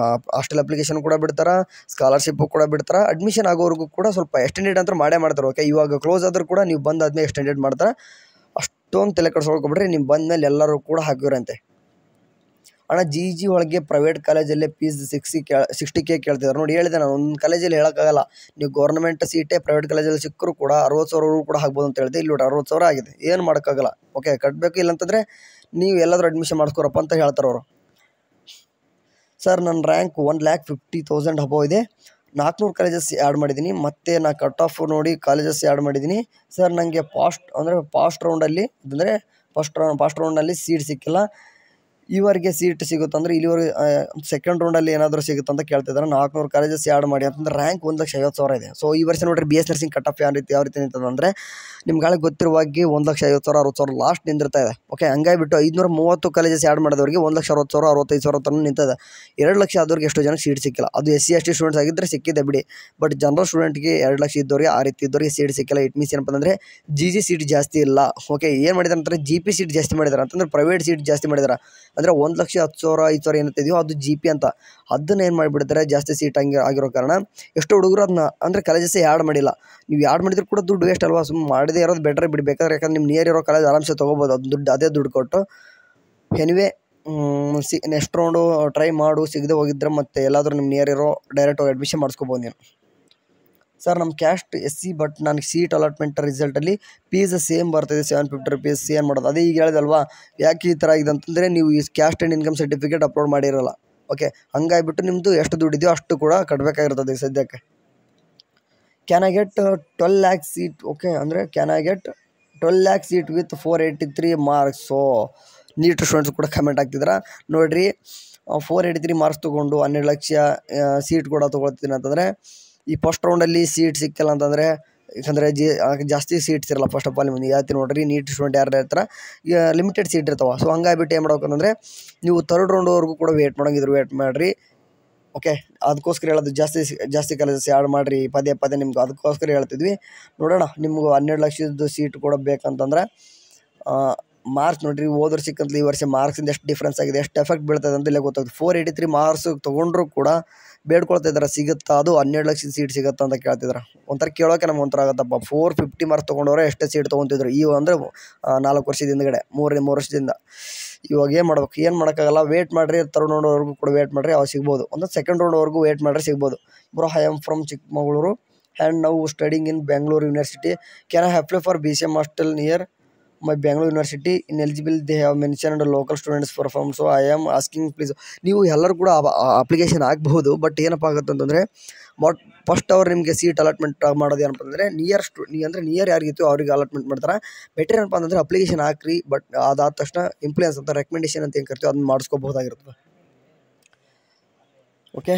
ಹಾಸ್ಟೆಲ್ ಅಪ್ಲಿಕೇಶನ್ ಕೂಡ ಬಿಡ್ತಾರೆ, ಸ್ಕಾಲರ್ಶಿಪ್ಪು ಕೂಡ ಬಿಡ್ತಾರೆ. ಅಡ್ಮಿಷನ್ ಆಗೋವರೆಗೂ ಕೂಡ ಸ್ವಲ್ಪ ಎಕ್ಸ್ಟೆಂಡೆಡ್ ಅಂತ ಮಾಡೇ ಮಾಡ್ತಾರೆ. ಓಕೆ ಇವಾಗ ಕ್ಲೋಸ್ ಆದರೂ ಕೂಡ ನೀವು ಬಂದಾದ್ಮೇಲೆ ಎಕ್ಸ್ಟೆಂಡೆಡ್ ಮಾಡ್ತಾರೆ. ಅಷ್ಟೊಂದು ತಲೆ ಕೆಡಿಸ್ಕೊಳ್ಕೊಬಿಡ್ರಿ. ನೀವು ಬಂದಮೇಲೆ ಎಲ್ಲರೂ ಕೂಡ ಹಾಕಿವ್ರಂತೆ. ಅಣ್ಣ GG ಒಳಗೆ ಪ್ರೈವೇಟ್ ಕಾಲೇಜಲ್ಲೇ ಫೀಸ್ 60K ಕೇಳ್ತಿದ್ದಾರೆ ನೋಡಿ. ಹೇಳಿದೆ ನಾನು, ಒಂದು ಕಾಲೇಜಲ್ಲಿ ಹೇಳೋಕ್ಕಾಗಲ್ಲ. ನೀವು ಗೌರ್ಮೆಂಟ್ ಸೀಟೇ ಪ್ರೈವೇಟ್ ಕಾಲೇಜಲ್ಲಿ ಸಿಕ್ಕರೂ ಕೂಡ 60,000 ಕೂಡ ಆಗ್ಬೋದು ಅಂತ ಹೇಳಿದೆ. ಇಲ್ಲಿ 60,000 ಆಗಿದೆ, ಏನು ಮಾಡೋಕ್ಕಾಗಲ್ಲ. ಓಕೆ ಕಟ್ಟಬೇಕು, ಇಲ್ಲಂತಂದರೆ ನೀವು ಎಲ್ಲಾದರೂ ಅಡ್ಮಿಷನ್ ಮಾಡಿಸ್ಕೊರಪ್ಪ ಅಂತ ಹೇಳ್ತಾರೆ ಅವರು. ಸರ್ ನನ್ನ ರ್ಯಾಂಕ್ 1,50,000 ಅಬೋವ್ ಇದೆ. 400 ಕಾಲೇಜಸ್ ಆ್ಯಡ್ ಮಾಡಿದ್ದೀನಿ. ಮತ್ತು ನಾ ಕಟ್ ಆಫ್ ನೋಡಿ ಕಾಲೇಜಸ್ ಆ್ಯಡ್ ಮಾಡಿದ್ದೀನಿ. ಸರ್ ನನಗೆ ಫಾಸ್ಟ್ ರೌಂಡಲ್ಲಿ ಅಂದರೆ ಫಸ್ಟ್ ರೌಂಡಲ್ಲಿ ಸೀಟ್ ಸಿಕ್ಕಿಲ್ಲ. ಈವರೆಗೆ ಸೀಟ್ ಸಿಗುತ್ತಂದ್ರೆ ಇಲ್ಲಿವರೆಗೆ ಸೆಕೆಂಡ್ ರೌಂಡಲ್ಲಿ ಏನಾದರೂ ಸಿಗುತ್ತೆ ಅಂತ ಕೇಳ್ತಿದ್ದಾರೆ. 400 ಕಾಲೇಜಸ್ ಆ್ಯಡ್ ಮಾಡಿ ಅಂತಂದ್ರೆ ರ್ಯಾಂಕ್ 1,50,000 ಇದೆ. ಸೊ ಈ ವರ್ಷ ನೋಡಿರಿ BS ನರ್ಸಿಂಗ್ ಕಟ್ ಆಫ್ ಯಾವ ರೀತಿ ನಿಂತದಂದರೆ ನಿಮ್ಗಳಿಗೆ ಗೊತ್ತಿರುವಾಗಿ 1,50,000 60,000 ಲಾಸ್ಟ್ ನಿಂದಿರ್ತಾ ಇದೆ. ಓಕೆ, ಹಂಗಾಗಿಬಿಟ್ಟು 530 ಕಾಲೇಜಸ್ ಆ್ಯಡ್ ಮಾಡಿದವರಿಗೆ 1,60,000 65,000 ತನಕ ನಿಂತದೆ. 2 ಲಕ್ಷ ಆದವ್ರಿಗೆ ಎಷ್ಟೋ ಜನಕ್ಕೆ ಸೀಟ್ ಸಿಕ್ಕಿಲ್ಲ. ಅದು SC ST ಸ್ಟೂಡೆಂಟ್ಸ್ ಆಗಿದ್ದರೆ ಸಿಕ್ಕಿದೆ ಬಿಡಿ, ಬಟ್ ಜನರಲ್ ಸ್ಟೂಡೆಂಟ್ಗೆ 2 ಲಕ್ಷ ಇದ್ದವ್ರಿಗೆ ಆ ರೀತಿ ಇದ್ದವ್ರಿಗೆ ಸೀಟ್ ಸಿಕ್ಕಿಲ್ಲ. ಇಟ್ ಮೀನ್ಸ್ ಏನಪ್ಪ ಅಂದರೆ GG ಸೀಟ್ ಜಾಸ್ತಿ ಇಲ್ಲ. ಓಕೆ, ಏನು ಮಾಡಿದಾರೆ ಅಂತಂದರೆ GP ಸೀಟ್ ಜಾಸ್ತಿ ಮಾಡಿದ್ದಾರೆ ಅಂತಂದ್ರೆ ಪ್ರೈವೇಟ್ ಸೀಟ್ ಜಾಸ್ತಿ ಮಾಡಿದ್ದಾರೆ. ಅಂದರೆ 1,10,000 5,000 ಏನಂತಿದೆಯೋ ಅದು GP ಅಂತ, ಅದನ್ನ ಏನು ಮಾಡಿಬಿಡ್ತಾರೆ ಜಾಸ್ತಿ ಸೀಟ್ ಆಗಿರೋ ಕಾರಣ ಎಷ್ಟೋ ಹುಡುಗರು ಅದನ್ನ ಅಂದರೆ ಕಾಲೇಜಸ್ಸೇ ಆ್ಯಡ್ ಮಾಡಿಲ್ಲ. ನೀವು ಆ್ಯಡ್ ಮಾಡಿದ್ರು ಕೂಡ ದುಡ್ಡು ವೇಸ್ಟ್ ಅಲ್ವಾ, ಸುಮ್ಮನೆ ಮಾಡದೇ ಇರೋದು ಬೆಟರ್ ಬಿಡಿ. ಬೇಕಾದ್ರೆ ಯಾಕಂದ್ರೆ ನಿಮ್ಮ ನಿಯರ್ ಇರೋ ಕಾಲೇಜ್ ಆರಾಮ್ಸೆ ತೊಗೋಬೋದು ಅದು ದುಡ್ಡು, ಅದೇ ದುಡ್ಡು ಕೊಟ್ಟು. ಎನಿವೇ ನೆಕ್ಸ್ಟ್ ರೌಂಡು ಟ್ರೈ ಮಾಡು, ಸಿಗದೆ ಹೋಗಿದ್ರೆ ಮತ್ತೆ ಎಲ್ಲಾದರೂ ನಿಮ್ಮ ನಿಯರ್ ಇರೋ ಡೈರೆಕ್ಟ್ ಹೋಗಿ ಅಡ್ಮಿಷನ್ ಮಾಡಿಸ್ಕೋಬೋದು ನೀನು. ಸರ್ ನಮ್ಮ ಕ್ಯಾಸ್ಟ್ SC, ಬಟ್ ನನಗೆ ಸೀಟ್ ಅಲಾಟ್ಮೆಂಟ್ ರಿಸಲ್ಟಲ್ಲಿ ಫೀಸ್ ಸೇಮ್ ಬರ್ತಾಯಿದೆ, 750 rupees. ಏನು ಮಾಡೋದು, ಅದೇ ಈಗ ಹೇಳಿದಲ್ವಾ ಯಾಕೆ ಈ ಥರ ಆಗಿದೆ ಅಂತಂದರೆ ನೀವು ಈ caste and income certificate upload ಮಾಡಿರಲ್ಲ. ಓಕೆ, ಹಂಗಾಗಿಬಿಟ್ಟು ನಿಮ್ಮದು ಎಷ್ಟು ದುಡ್ಡಿದೆಯೋ ಅಷ್ಟು ಕೂಡ ಕಟ್ಟಬೇಕಾಗಿರ್ತದೆ ಸದ್ಯಕ್ಕೆ. Can I get 12 lakh seat? Okay, ಅಂದರೆ can I get 12 lakh seat with 483 marks? So NEET students ಕೂಡ ಕಮೆಂಟ್ ಆಗ್ತಿದ್ರ ನೋಡಿರಿ. 483 ಮಾರ್ಕ್ಸ್ ತೊಗೊಂಡು 12 ಲಕ್ಷ ಸೀಟ್ ಕೂಡ ತೊಗೊಳ್ತೀನಿ ಅಂತಂದರೆ ಈ ಫಸ್ಟ್ ರೌಂಡಲ್ಲಿ ಸೀಟ್ ಸಿಕ್ಕಿಲ್ಲ ಅಂತಂದರೆ, ಯಾಕಂದರೆ ಜಾಸ್ತಿ ಸೀಟ್ಸ್ ಇರಲ್ಲ. ಫಸ್ಟ್ ಆಫ್ ಆಲ್ ನಿಮಗೆ ಹೇಳ್ತೀನಿ ನೋಡಿರಿ, ನೀಟ್ ಸ್ಟೂಡೆಂಟ್ ಯಾರು ಇರ್ತಾರೆ ಈಗ ಲಿಮಿಟೆಡ್ ಸೀಟ್ ಇರ್ತಾವೆ. ಸೊ ಹಂಗಾಗಿಬಿಟ್ಟು ಏನು ಮಾಡ್ಬೇಕಂದ್ರೆ ನೀವು ಥರ್ಡ್ ರೌಂಡ್ವರೆಗೂ ಕೂಡ ವೇಟ್ ಮಾಡಿರಿ. ಓಕೆ, ಅದಕ್ಕೋಸ್ಕರ ಹೇಳೋದು ಜಾಸ್ತಿ ಕಾಲೇಜಸ್ ಆ್ಯಡ್ ಮಾಡಿರಿ, ಪದೇ ನಿಮ್ಗೆ ಅದಕ್ಕೋಸ್ಕರ ಹೇಳ್ತಿದ್ವಿ. ನೋಡೋಣ, ನಿಮ್ಗೆ 12 ಲಕ್ಷದ ಸೀಟ್ ಕೂಡ ಬೇಕಂತಂದ್ರೆ ಮಾರ್ಕ್ಸ್ ನೋಡಿರಿ, ಹೋದ್ರೆ ಸಿಕ್ಕಂತಲೇ ಈ ವರ್ಷ ಮಾರ್ಕ್ಸಿಂದ ಎಷ್ಟು ಡಿಫ್ರೆನ್ಸ್ ಆಗಿದೆ, ಎಷ್ಟು ಎಫೆಕ್ಟ್ ಬೀಳ್ತದೆ ಅಂತ ಇಲ್ಲೇ ಗೊತ್ತಾಗುತ್ತೆ. 483 ಮಾರ್ಕ್ಸ್ ತೊಗೊಂಡ್ರು ಕೂಡ ಬೇಡ್ಕೊಳ್ತಾ ಇದ್ದಾರೆ ಸಿಗುತ್ತಾ, ಅದು 12 ಲಕ್ಷದ ಸೀಟ್ ಸಿಗುತ್ತಾ ಅಂತ ಕೇಳ್ತಿದ್ದಾರೆ. ಒಂಥರ ಕೇಳೋಕೆ ನಮ್ಗೆ ಒಂಥರ ಆಗುತ್ತಪ್ಪ. 450 ಮಾರ್ಕ್ಸ್ ತೊಗೊಂಡವ್ರೆ ಎಷ್ಟೇ ಸೀಟ್ ತೊಗೊತಿದ್ರು ಈ ಅಂದರೆ 4 ವರ್ಷದ ಹಿಂದ್ಗಡೆ, 3 ವರ್ಷದಿಂದ. ಇವಾಗ ಏನು ಮಾಡ್ಬೇಕು, ಏನು ಮಾಡೋಕ್ಕಾಗಲ್ಲ. ವೇಟ್ ಮಾಡಿರಿ, ಥರ್ಡ್ ರೌಂಡ್ವರೆಗೂ ಕೂಡ ವೇಟ್ ಮಾಡಿರಿ, ಅವು ಸಿಗ್ಬೋದು. ಒಂದು ಸೆಕೆಂಡ್ ರೌಂಡ್ವರೆಗೂ ವೇಟ್ ಮಾಡಿರಿ, ಸಿಗ್ಬೋದು. Bro, I am from Chikkamagaluru and ನಾವು studying in Bengaluru university. Can I apply for BCM hostel near my Bengaluru university? In eligible they have mentioned local students perform. So I am asking please. ನೀವು ಎಲ್ಲರೂ ಕೂಡ application ಹಾಕ್ಬಹುದು, but ಏನಪ್ಪ ಆಗುತ್ತೆ ಅಂತಂದರೆ first ಅವ್ರು ನಿಮಗೆ ಸೀಟ್ ಅಲಾಟ್ಮೆಂಟ್ ಮಾಡೋದು ಏನಪ್ಪ ಅಂದರೆ ನಿಯರ್ ಯಾರಿಗಿತ್ತು ಅವ್ರಿಗೆ ಅಲಾಟ್ಮೆಂಟ್ ಮಾಡ್ತಾರೆ. ಬೆಟರ್ ಏನಪ್ಪ ಅಂತಂದರೆ ಅಪ್ಲಿಕೇಶನ್ ಹಾಕ್ರಿ, ಬಟ್ ಅದಾದ ತಕ್ಷಣ ಇಂಪ್ಲೂಯೆನ್ಸ್ ಅಂತ ರೆಕಮೆಂಡೇಶನ್ ಅಂತ ಏನು ಕರಿತೀವಿ ಅದನ್ನ ಮಾಡಿಸ್ಕೋಬಹುದಾಗಿರ್ತದೆ. Okay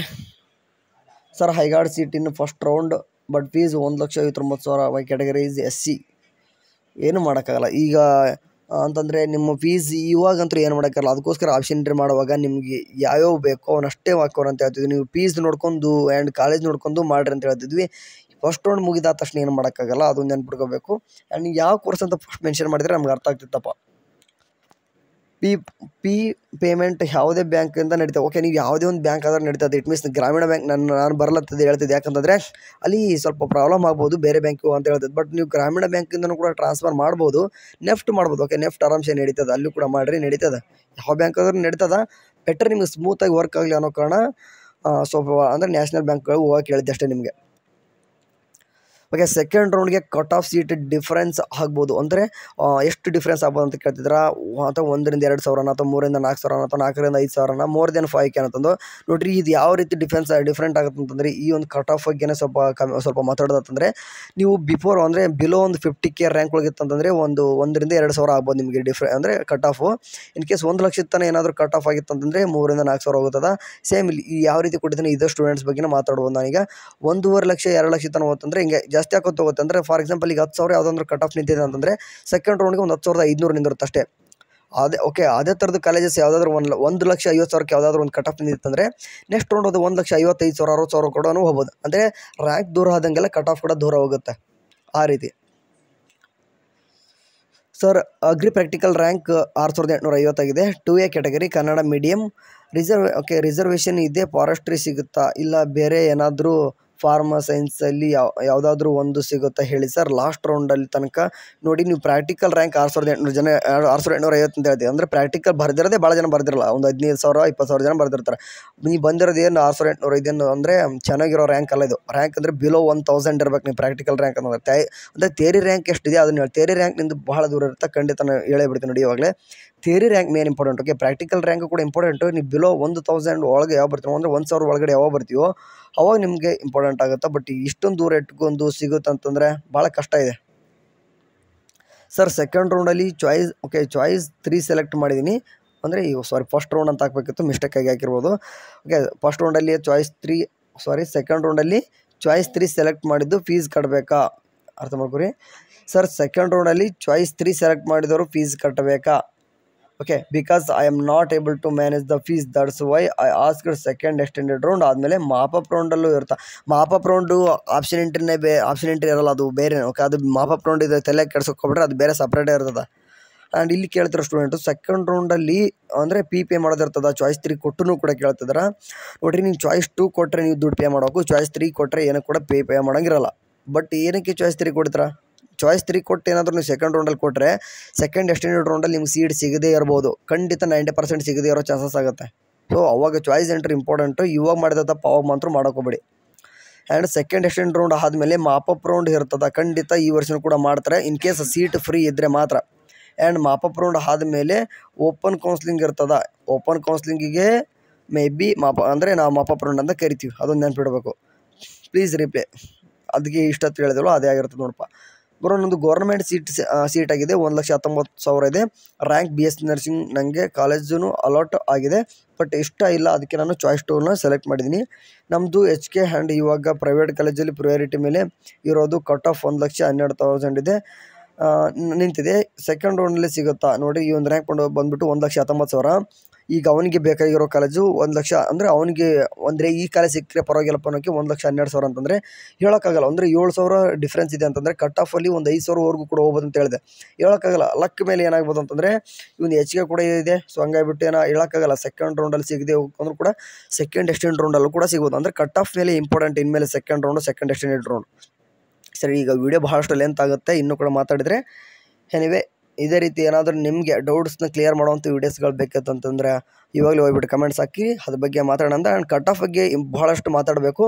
sir, I got seat in first round but fees 1,59,000. Why category is SC. ಏನು ಮಾಡೋಕ್ಕಾಗಲ್ಲ ಈಗ ಅಂತಂದರೆ ನಿಮ್ಮ ಫೀಸ್ ಇವಾಗಂತೂ ಏನು ಮಾಡೋಕ್ಕಾಗಲ್ಲ. ಅದಕ್ಕೋಸ್ಕರ ಆಪ್ಷನ್ ಎಂಟ್ರಿ ಮಾಡುವಾಗ ನಿಮಗೆ ಯಾವ್ಯಾವ ಬೇಕೋ ಅವನ್ನಷ್ಟೇ ಹಾಕೋರು ಅಂತ ಹೇಳ್ತಿದ್ವಿ. ನೀವು ಫೀಸ್ ನೋಡ್ಕೊಂಡು ಆ್ಯಂಡ್ ಕಾಲೇಜ್ ನೋಡ್ಕೊಂಡು ಮಾಡಿರಿ ಅಂತ ಹೇಳ್ತಿದ್ವಿ. ಫಸ್ಟ್ ರೌಂಡ್ ಮುಗಿದಾದ ತಕ್ಷಣ ಏನು ಮಾಡೋಕ್ಕಾಗಲ್ಲ, ಅದೊಂದು ನೆನ್ಪಿಟ್ಕೋಬೇಕು. ಆ್ಯಂಡ್ ನೀವು ಯಾವ ಕೋರ್ಸ್ ಅಂತ ಫಸ್ಟ್ ಮೆನ್ಷನ್ ಮಾಡಿದರೆ ನಮ್ಗೆ ಅರ್ಥ ಆಗ್ತಿತ್ತಪ್ಪ. ಪಿ ಪೇಮೆಂಟ್ ಯಾವುದೇ ಬ್ಯಾಂಕಿಂದ ನಡೀತದೆ. ಓಕೆ, ನೀವು ಯಾವುದೇ ಒಂದು ಬ್ಯಾಂಕ್ ಆದ್ರೆ ನಡೀತದೆ. ಇಟ್ ಮೀನ್ಸ್ ಗ್ರಾಮೀಣ ಬ್ಯಾಂಕ್ ನಾನು ಬರಲತ್ತದೆ ಹೇಳ್ತಿದ್ದೆ, ಯಾಕಂತಂದರೆ ಅಲ್ಲಿ ಸ್ವಲ್ಪ ಪ್ರಾಬ್ಲಮ್ ಆಗ್ಬೋದು ಬೇರೆ ಬ್ಯಾಂಕು ಅಂತ ಹೇಳ್ತಿದ್ದು. ಬಟ್ ನೀವು ಗ್ರಾಮೀಣ ಬ್ಯಾಂಕಿಂದನೂ ಕೂಡ ಟ್ರಾನ್ಸ್ಫರ್ ಮಾಡ್ಬೋದು, ನೆಫ್ಟ್ ಮಾಡ್ಬೋದು. ಓಕೆ, ನೆಫ್ಟ್ ಆರಾಮ್ಸೆ ನಡೀತದೆ, ಅಲ್ಲೂ ಕೂಡ ಮಾಡಿರಿ ನಡೀತದೆ. ಯಾವ ಬ್ಯಾಂಕ್ ಆದ್ರೂ ನಡೀತದೆ, ಬೆಟರ್ ನಿಮ್ಗೆ ಸ್ಮೂತಾಗಿ ವರ್ಕ್ ಆಗಲಿ ಅನ್ನೋ ಕಾರಣ ಸ್ವಲ್ಪ ಅಂದರೆ ನ್ಯಾಷನಲ್ ಬ್ಯಾಂಕ್ಗಳು ಹೋಗಕ್ಕೆ ಹೇಳಿದ್ದೆ ಅಷ್ಟೇ ನಿಮಗೆ. ಓಕೆ, ಸೆಕೆಂಡ್ ರೌಂಡ್ಗೆ ಕಟ್ ಆಫ್ ಸೀಟ್ ಡಿಫ್ರೆನ್ಸ್ ಆಗ್ಬೋದು. ಅಂದರೆ ಎಷ್ಟು ಡಿಫ್ರೆನ್ಸ್ ಆಗ್ಬೋದು ಅಂತ ಕೇಳ್ತಿದ್ರೆ, ಅಥವಾ 1ರಿಂದ 2,000 ಅಥವಾ 3ರಿಂದ 4,000 ಅಥವಾ 4ರಿಂದ 5,000 ಮೋರ್ ದೆನ್ 5K ಅಂತಂದು ನೋಡಿರಿ. ಇದು ಯಾವ ರೀತಿ ಡಿಫ್ರೆಂಟ್ ಆಗುತ್ತೆ ಅಂತಂದರೆ ಈ ಒಂದು ಕಟ್ ಆಫ್ ಬಗ್ಗೆನೇ ಸ್ವಲ್ಪ ಮಾತಾಡೋದಂತಂದರೆ, ನೀವು ಬಿಫೋರ್ ಅಂದರೆ ಬಿಲೋ ಒಂದು 50K ರ್ಯಾಂಕ್ ಒಳಗಿತ್ತಂತಂದರೆ 1ರಿಂದ 2,000 ಆಗ್ಬೋದು ನಿಮಗೆ ಅಂದರೆ ಕಟ್ ಆಫು. ಇನ್ ಕೇಸ್ 1 ಲಕ್ಷದ ತನಕ ಏನಾದರೂ ಕಟ್ ಆಫ್ ಆಗಿತ್ತಂತಂದರೆ 3ರಿಂದ 4,000 ಹೋಗುತ್ತದೆ. ಸೇಮ್ ಇಲ್ಲಿ ಯಾವ ರೀತಿ ಕೊಟ್ಟಿದ್ದೀನಿ ಇದೇ ಸ್ಟೂಡೆಂಟ್ಸ್ ಬಗ್ಗೆ ಮಾತಾಡ್ಬೋದು. ನಾನೀಗ 1.5 ಲಕ್ಷ 2 ಲಕ್ಷ ತನಕ ಹೋಗ್ತಂದ್ರೆ ಹಿಂಗೆ ಜಾಸ್ತಿ ಹಾಕೋತ ಹೋಗುತ್ತೆ. ಅಂದರೆ ಫಾರ್ ಎಕ್ಸಾಂಪಲ್ ಈಗ 10,000 ಯಾವುದಾದ್ರು ಕಟ್ ಆಫ್ ನಿಂತಿದೆ ಅಂತಂದರೆ ಸೆಕೆಂಡ್ ರೌಂಡ್ಗೆ ಒಂದು 10,500 ನಿಂದಿರುತ್ತೆ ಅಷ್ಟೇ. ಅದೇ ಥರದ ಕಾಲೇಜಸ್ ಯಾವುದಾದ್ರು 1,50,000 ಯಾವುದಾದ್ರು ಒಂದು ಕಟ್ ಆಫ್ ನಿಂತಿತ್ತಂದರೆ ನೆಕ್ಸ್ಟ್ ರೌಂಡ್ ಅದು 1,55,000 60,000 ಕೂಡ ಹೋಗ್ಬೋದು. ಅಂದರೆ ರ್ಯಾಂಕ್ ದೂರ ಆದಂಗೆಲ್ಲ ಕಟ್ ಆಫ್ ಕೂಡ ದೂರ ಹೋಗುತ್ತೆ ಆ ರೀತಿ. ಸರ್, ಅಗ್ರಿ ಪ್ರಾಕ್ಟಿಕಲ್ ರ್ಯಾಂಕ್ 6,850 ಆಗಿದೆ. 2A category Kannada medium. Reservation ಇದೆ, ಫಾರೆಸ್ಟ್ರಿ ಸಿಗುತ್ತಾ ಇಲ್ಲ ಬೇರೆ ಏನಾದರೂ ಸೈನ್ಸಲ್ಲಿ ಯಾವುದಾದ್ರೂ ಒಂದು ಸಿಗುತ್ತಾ ಹೇಳಿ ಸರ್. ಲಾಸ್ಟ್ ರೌಂಡಲ್ಲಿ ತನಕ ನೋಡಿ, ನೀವು ಪ್ರಾಕ್ಟಿಕಲ್ ರ್ಯಾಂಕ್ 6,850 ಅಂತ ಹೇಳ್ತೀವಿ. ಅಂದರೆ ಪ್ರಾಕ್ಟಿಕಲ್ ಬರ್ದಿರೋದೇ ಭಾಳ ಜನ ಬರ್ದಿರಲ್ಲ, ಒಂದು 15,000 20,000 ಜನ ಬರ್ದಿರ್ತಾರೆ. ನೀವು ಬಂದಿರೋದು ಏನು 6,800 ಇದೇನು ಅಂದರೆ ಚೆನ್ನಾಗಿರೋ ರ್ಯಾಂಕ್ ಅಲ್ಲ ಇದು. ರ್ಯಾಂಕ್ ಅಂದರೆ ಬಿಲೋ 1,000 ಇರ್ಬೇಕು ನೀವು ಪ್ರಾಕ್ಟಿಕಲ್ ರ್ಯಾಂಕ್ ಅಂದರೆ. ಅಂದರೆ ಥಿಯರಿ ರ್ಯಾಂಕ್ ಎಷ್ಟಿದೆ ಅದನ್ನು ಹೇಳಿ. ಥಿಯರಿ ರ್ಯಾಂಕ್ ನಿಂದು ಬಹಳ ದೂರ ಇರುತ್ತೆ, ಖಂಡಿತ ನಾನು ಹೇಳೇಬಿಡ್ತೀನಿ ನೋಡಿ ಇವಾಗಲೇ. Theory rank main important. Okay, practical rank ಕೂಡ ಇಂಪಾರ್ಟೆಂಟು. ನೀವು ಬಿಲೋ 1,000 ಒಳಗೆ ಯಾವ ಬರ್ತೀವೋ ಅಂದರೆ 1,000 ಒಳಗಡೆ ಯಾವ ಬರ್ತೀವೋ ಅವಾಗ ನಿಮಗೆ ಇಂಪಾರ್ಟೆಂಟ್ ಆಗುತ್ತೆ. ಬಟ್ ಇಷ್ಟೊಂದು ದೂರ ಇಟ್ಕೊಂಡು ಸಿಗುತ್ತೆ ಅಂತಂದರೆ ಭಾಳ ಕಷ್ಟ ಇದೆ. ಸರ್, ಸೆಕೆಂಡ್ ರೌಂಡಲ್ಲಿ ಚಾಯ್ಸ್ 3 ಸೆಲೆಕ್ಟ್ ಮಾಡಿದ್ದೀನಿ. ಅಂದರೆ ಫಸ್ಟ್ ರೌಂಡ್ ಅಂತ ಹಾಕಬೇಕಿತ್ತು, ಮಿಸ್ಟೇಕಾಗಿ ಹಾಕಿರ್ಬೋದು. ಓಕೆ, ಫಸ್ಟ್ ರೌಂಡಲ್ಲಿ ಸೆಕೆಂಡ್ ರೌಂಡಲ್ಲಿ ಚಾಯ್ಸ್ 3 ಸೆಲೆಕ್ಟ್ ಮಾಡಿದ್ದು ಫೀಸ್ ಕಟ್ಟಬೇಕಾ? ಅರ್ಥ ಮಾಡ್ಕೊರಿ ಸರ್. ಸೆಕೆಂಡ್ ರೌಂಡಲ್ಲಿ ಚಾಯ್ಸ್ 3 ಸೆಲೆಕ್ಟ್ ಮಾಡಿದವರು ಫೀಸ್ ಕಟ್ಟಬೇಕಾ? Okay, because I am not able to manage the fees, that's why I asked second extended round. ಆದಮೇಲೆ ಮಾಪಪ್ ರೌಂಡಲ್ಲೂ ಇರುತ್ತೆ. ಮಾಪಪ್ ರೌಂಡು ಆಪ್ಷನ್ ಎಂಟ್ರಿ ಇರಲ್ಲ, ಅದು ಬೇರೆ. ಓಕೆ, ಅದು ಮಾಪಪ್ ರೌಂಡ್ ಇದೆ, ತಲೆ ಕೆಡ್ಸೋಕ್ಕೊಬಿಟ್ರೆ ಅದು ಬೇರೆ ಸಪ್ರೇಟೇ ಇರ್ತದೆ. ಆ್ಯಂಡ್ ಇಲ್ಲಿ ಕೇಳ್ತಿರೋ ಸ್ಟೂಡೆಂಟು ಸೆಕೆಂಡ್ ರೌಂಡಲ್ಲಿ ಅಂದರೆ ಪೇ ಮಾಡೋದಿರ್ತದೆ. ಚಾಯ್ಸ್ 3 ಕೊಟ್ಟರು ಕೂಡ ಕೇಳ್ತಿದಾರೆ ನೋಡಿರಿ. ನೀವು ಚಾಯ್ಸ್ 2 ಕೊಟ್ಟರೆ ನೀವು ದುಡ್ಡು ಪೇ ಮಾಡೋಕು, ಚಾಯ್ಸ್ 3 ಕೊಟ್ಟರೆ ಏನೂ ಕೂಡ ಪೇ ಮಾಡೋಂಗಿರಲ್ಲ. ಬಟ್ ಏನಕ್ಕೆ ಚಾಯ್ಸ್ 3 ಕೊಡ್ತೀರಾ? ಚಾಯ್ಸ್ 3 ಕೊಟ್ಟು ಏನಾದರೂ ನೀವು ಸೆಕೆಂಡ್ ರೌಂಡಲ್ಲಿ ಕೊಟ್ಟರೆ ಸೆಕೆಂಡ್ ಎಕ್ಸ್ಟೆಂಡೆಡ್ ರೌಂಡಲ್ಲಿ ನಿಮ್ಗೆ ಸೀಟ್ ಸಿಗದೇ ಇರ್ಬೋದು. ಖಂಡಿತ 90% ಸಿಗದೇ ಇರೋ ಚಾನ್ಸಸ್ ಆಗುತ್ತೆ. ಸೊ ಅವಾಗ ಚಾಯ್ಸ್ ಎಂಟ್ರಿ ಇಂಪಾರ್ಟೆಂಟು. ಇವಾಗ ಮಾಡಿದ ತಪ್ಪು ಅವಾಗ ಮಾತ್ರ ಮಾಡೋಕೋಬೇಡಿ. ಆ್ಯಂಡ್ ಸೆಕೆಂಡ್ ಎಕ್ಸ್ಟೆಂಡ್ ರೌಂಡ್ ಆದಮೇಲೆ ಮಾಪಪ್ ರೌಂಡ್ ಇರ್ತದೆ. ಖಂಡಿತ ಈ ವರ್ಷನೂ ಕೂಡ ಮಾಡ್ತಾರೆ, ಇನ್ ಕೇಸ್ ಸೀಟ್ ಫ್ರೀ ಇದ್ದರೆ ಮಾತ್ರ. ಆ್ಯಂಡ್ ಮಾಪಪ್ ರೌಂಡ್ ಆದಮೇಲೆ ಓಪನ್ ಕೌನ್ಸ್ಲಿಂಗ್ ಇರ್ತದೆ. ಓಪನ್ ಕೌನ್ಸ್ಲಿಂಗಿಗೆ ಮೇ ಬಿ ನಾವು ಮಾಪಪ್ ರೌಂಡ್ ಅಂತ ಕರಿತೀವಿ, ಅದೊಂದು ನೆನ್ಪಿಡಬೇಕು. Please reply. ಅದಕ್ಕೆ ಇಷ್ಟೊತ್ತು ಹೇಳಿದೆವಲ್ಲ ಅದೇ ಆಗಿರ್ತದೆ ನೋಡಪ್ಪ. ನನ್ನದು ಗೌರ್ಮೆಂಟ್ ಸೀಟ್ ಆಗಿದೆ, 1,19,000 ಇದೆ. Rank BSc nursing. ನನಗೆ ಕಾಲೇಜೂ ಅಲಾಟ್ ಆಗಿದೆ, ಬಟ್ ಇಷ್ಟ ಇಲ್ಲ, ಅದಕ್ಕೆ ನಾನು ಚಾಯ್ಸ್ 2ನ ಸೆಲೆಕ್ಟ್ ಮಾಡಿದ್ದೀನಿ. ನಮ್ಮದು HK ಆ್ಯಂಡ್ ಇವಾಗ ಪ್ರೈವೇಟ್ ಕಾಲೇಜಲ್ಲಿ ಪ್ರಿಯಾರಿಟಿ ಮೇಲೆ ಇರೋದು. ಕಟ್ ಆಫ್ 1,12,000 ಇದೆ, ನಿಂತಿದೆ. ಸೆಕೆಂಡ್ ರೌಂಡಲ್ಲಿ ಸಿಗುತ್ತಾ ನೋಡಿ. ಈ ಒಂದು ರ್ಯಾಂಕ್ ಬಂದುಬಿಟ್ಟು 1,19,000. ಈಗ ಅವನಿಗೆ ಬೇಕಾಗಿರೋ ಕಾಲೇಜು 1,00,000. ಅಂದರೆ ಅವನಿಗೆ ಅಂದರೆ ಈ ಕಾಲೇಜ್ ಸಿಕ್ಕರೆ ಪರವಾಗಿಲ್ಲಪ್ಪ ಅನ್ನೋಕ್ಕೆ 1,12,000 ಅಂತಂದರೆ ಹೇಳೋಕ್ಕಾಗಲ್ಲ. ಅಂದರೆ 7,000 ಡಿಫ್ರೆನ್ಸ್ ಇದೆ ಅಂತಂದರೆ ಕಟ್ ಆಫಲ್ಲಿ ಒಂದು 5,000ವರೆಗೂ ಕೂಡ ಹೋಗ್ಬೋದು ಅಂತ ಹೇಳಿದೆ. ಹೇಳೋಕ್ಕಾಗಲ್ಲ. ಲಕ್ ಮೇಲೆ ಏನಾಗ್ಬೋದು ಅಂತಂದರೆ ಇವನು HK ಕೂಡ ಇದೆ. ಸೊ ಹಂಗಾಗಿಬಿಟ್ಟು ಹೇಳೋಕ್ಕಾಗಲ್ಲ. ಸೆಕೆಂಡ್ ರೌಂಡಲ್ಲಿ ಸಿಗದೆ ಹೋಗ್ಕೊಂಡ್ರು ಕೂಡ ಸೆಕೆಂಡ್ ಎಕ್ಸ್ಟೆಂಡ್ ರೌಂಡಲ್ಲೂ ಕೂಡ ಸಿಗ್ಬೋದು. ಅಂದರೆ ಕಟ್ ಆಫ್ ಮೇಲೆ ಇಂಪಾರ್ಟೆಂಟ್ ಇನ್ಮೇಲೆ second round, second extended round. ಸರಿ, ಈಗ ವಿಡಿಯೋ ಬಹಳಷ್ಟು ಲೆಂತ್ ಆಗುತ್ತೆ, ಇನ್ನೂ ಕೂಡ ಮಾತಾಡಿದರೆ. ಎನಿವೆ, ಇದೇ ರೀತಿ ಏನಾದರೂ ನಿಮಗೆ ಡೌಟ್ಸ್ನ ಕ್ಲಿಯರ್ ಮಾಡುವಂಥ ವೀಡಿಯೋಸ್ಗಳು ಬೇಕಿತ್ತಂತಂದರೆ ಇವಾಗಲೇ ಹೋಗ್ಬಿಟ್ಟು ಕಮೆಂಟ್ಸ್ ಹಾಕಿ, ಅದ್ರ ಬಗ್ಗೆ ಮಾತಾಡೋಣ ಅಂತ. ಆ್ಯಂಡ್ ಕಟ್ ಆಫ್ ಬಗ್ಗೆ ಬಹಳಷ್ಟು ಮಾತಾಡಬೇಕು,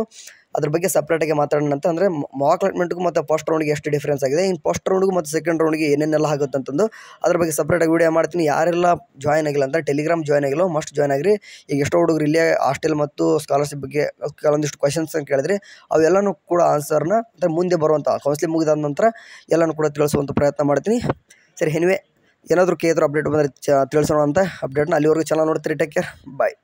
ಅದ್ರ ಬಗ್ಗೆ ಸಪ್ರೇಟಾಗಿ ಮಾತಾಡೋಣ ಅಂತ. ಅಂದರೆ ಮಾಕ್ ಅಲಾಟ್ಮೆಂಟ್ಗೂ ಮತ್ತು ಫಸ್ಟ್ ರೌಂಡ್ಗೆ ಎಷ್ಟು ಡಿಫ್ರೆನ್ಸ್ ಆಗಿದೆ, ಇನ್ನು ಫಸ್ಟ್ ರೌಂಡ್ಗೂ ಮತ್ತು ಸೆಕೆಂಡ್ ರೌಂಡ್ಗೆ ಏನೇನೆಲ್ಲ ಆಗುತ್ತೆ ಅಂತಂದು ಅದ್ರ ಬಗ್ಗೆ ಸಪ್ರೇಟಾಗಿ ವೀಡಿಯೋ ಮಾಡ್ತೀನಿ. ಯಾರೆಲ್ಲ ಜಾಯ್ನ್ ಆಗಿಲ್ಲ ಅಂತ ಟೆಲಿಗ್ರಾಮ್ ಜಾಯ್ನ್ ಆಗಿಲ್ಲ, ಮಸ್ಟ್ ಜಾಯ್ನ್ ಆಗಿರಿ. ಈಗ ಎಷ್ಟೋ ಹುಡುಗರು ಇಲ್ಲೇ ಹಾಸ್ಟೆಲ್ ಮತ್ತು ಸ್ಕಾಲರ್ಶಿಪ್ ಬಗ್ಗೆ ಕೆಲವೊಂದಿಷ್ಟು ಕ್ವಶನ್ಸ್ ಅಂತ ಕೇಳಿದ್ರಿ, ಅವೆಲ್ಲನೂ ಕೂಡ ಆನ್ಸರ್ನ ಅಂದರೆ ಮುಂದೆ ಬರುವಂಥ ಕೌನ್ಸಿಲಿಂಗ್ ಮುಗಿದಾದ ನಂತರ ಎಲ್ಲನೂ ಕೂಡ ತಿಳಿಸುವಂಥ ಪ್ರಯತ್ನ ಮಾಡ್ತೀನಿ. ಸರಿ, ಎನಿವೆ ಏನಾದರೂ ಕೇಳಿದ್ರು ಅಪ್ಡೇಟ್ ಬಂದರೆ ತಿಳಿಸೋಣ ಅಂತ ಅಪ್ಡೇಟ್ನ. ಅಲ್ಲಿವರೆಗೂ ಚೆನ್ನಾಗಿ ನೋಡ್ತೀರಿ. ಟೇಕ್ ಕೇರ್, ಬಾಯ್.